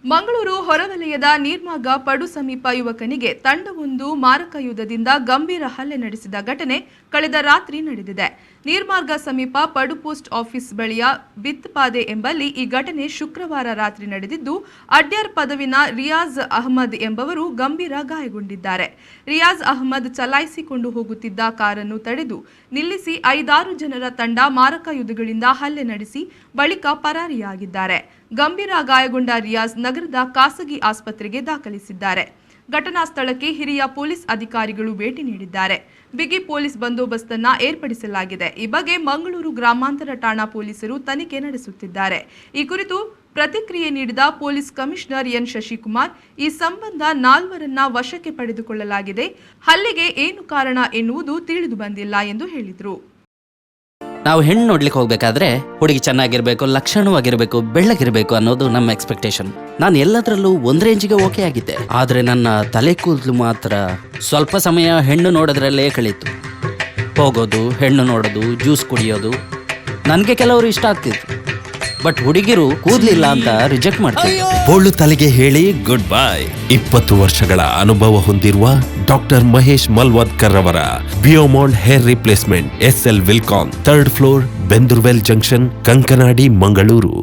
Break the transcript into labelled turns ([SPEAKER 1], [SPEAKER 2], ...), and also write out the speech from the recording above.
[SPEAKER 1] ಮಂಗಳೂರು ಹೊರವಲಯದ ನೀರ್ಮಾಗ ಪಡು ಸಮೀಪ ಯುವಕನಿಗೆ ತಂಡವೊಂದು ಮಾರಕ ಯುದ್ಧದಿಂದ ಗಂಭೀರ ಹಲ್ಲೆ ನಡೆಸಿದ ಘಟನೆ ಕಳೆದ ರಾತ್ರಿ ನಡೆದಿದೆ. ನೀರ್ಮಾರ್ಗ ಸಮೀಪ ಪಡು ಪೋಸ್ಟ್ ಆಫೀಸ್ ಬಳಿಯ ಬಿತ್ಪಾದೆ ಎಂಬಲ್ಲಿ ಈ ಘಟನೆ ಶುಕ್ರವಾರ ರಾತ್ರಿ ನಡೆದಿದ್ದು, ಅಡ್ಯಾರ್ ಪದವಿನ ರಿಯಾಜ್ ಅಹಮದ್ ಎಂಬವರು ಗಂಭೀರ ಗಾಯಗೊಂಡಿದ್ದಾರೆ. ರಿಯಾಜ್ ಅಹಮದ್ ಚಲಾಯಿಸಿಕೊಂಡು ಹೋಗುತ್ತಿದ್ದ ಕಾರನ್ನು ತಡೆದು ನಿಲ್ಲಿಸಿ 5-6 ಜನರ ತಂಡ ಮಾರಕ ಯುದ್ಧಗಳಿಂದ ಹಲ್ಲೆ ನಡೆಸಿ ಬಳಿಕ ಪರಾರಿಯಾಗಿದ್ದಾರೆ. ಗಂಭೀರ ಗಾಯಗೊಂಡ ರಿಯಾಜ್ ನಗರದ ಖಾಸಗಿ ಆಸ್ಪತ್ರೆಗೆ ದಾಖಲಿಸಿದ್ದಾರೆ. ಘಟನಾ ಸ್ಥಳಕ್ಕೆ ಹಿರಿಯ ಪೊಲೀಸ್ ಅಧಿಕಾರಿಗಳು ಭೇಟಿ ನೀಡಿದ್ದಾರೆ. ಬಿಗಿ ಪೊಲೀಸ್ ಬಂದೋಬಸ್ತನ್ನ ಏರ್ಪಡಿಸಲಾಗಿದೆ. ಈ ಬಗ್ಗೆ ಮಂಗಳೂರು ಗ್ರಾಮಾಂತರ ಠಾಣಾ ಪೊಲೀಸರು ತನಿಖೆ ನಡೆಸುತ್ತಿದ್ದಾರೆ. ಈ ಕುರಿತು ಪ್ರತಿಕ್ರಿಯೆ ನೀಡಿದ ಪೊಲೀಸ್ ಕಮಿಷನರ್ ಎನ್ ಶಶಿಕುಮಾರ್, ಈ ಸಂಬಂಧ 4ರನ್ನ ವಶಕ್ಕೆ ಪಡೆದುಕೊಳ್ಳಲಾಗಿದೆ. ಹಲ್ಲೆಗೆ ಏನು ಕಾರಣ ಎನ್ನುವುದು ತಿಳಿದು ಬಂದಿಲ್ಲ ಎಂದು ಹೇಳಿದರು.
[SPEAKER 2] ನಾವು ಹೆಣ್ಣು ನೋಡ್ಲಿಕ್ಕೆ ಹೋಗ್ಬೇಕಾದ್ರೆ ಹುಡುಗಿ ಚೆನ್ನಾಗಿರ್ಬೇಕು, ಲಕ್ಷಣವಾಗಿರ್ಬೇಕು, ಬೆಳ್ಳಗಿರ್ಬೇಕು ಅನ್ನೋದು ನಮ್ಮ ಎಕ್ಸ್ಪೆಕ್ಟೇಷನ್. ನಾನು ಎಲ್ಲದರಲ್ಲೂ ಒಂದ್ ರೇಂಜಿಗೆ ಓಕೆ ಆಗಿದ್ದೆ. ಆದ್ರೆ ನನ್ನ ತಲೆ ಕೂದಲು ಮಾತ್ರ ಸ್ವಲ್ಪ ಸಮಯ ಹೆಣ್ಣು ನೋಡೋದ್ರಲ್ಲೇ ಕಳೀತು. ಹೋಗೋದು, ಹೆಣ್ಣು ನೋಡೋದು, ಜ್ಯೂಸ್ ಕುಡಿಯೋದು ನನಗೆ ಕೆಲವರು ಇಷ್ಟ ಆಗ್ತಿತ್ತು. ಬಟ್ ಹುಡುಗಿರು ಕೂದಲಿಲ್ಲ ಅಂತ ರಿಜೆಕ್ಟ್ ಮಾಡ್ತಾರೆ.
[SPEAKER 3] ಬೋಳು ತಲೆಗೆ ಹೇಳಿ ಗುಡ್ ಬೈ. 20 ವರ್ಷಗಳ ಅನುಭವ ಹೊಂದಿರುವ ಡಾಕ್ಟರ್ ಮಹೇಶ್ ಮಲ್ವದ್ಕರ್ ಅವರ ಬಿಯೋಮಾಂಡ್ ಹೇರ್ ರಿಪ್ಲೇಸ್ಮೆಂಟ್ SL ವಿಲ್ಕಾನ್ 3rd floor Bendurwell junction, Kankanadi, Mangaluru.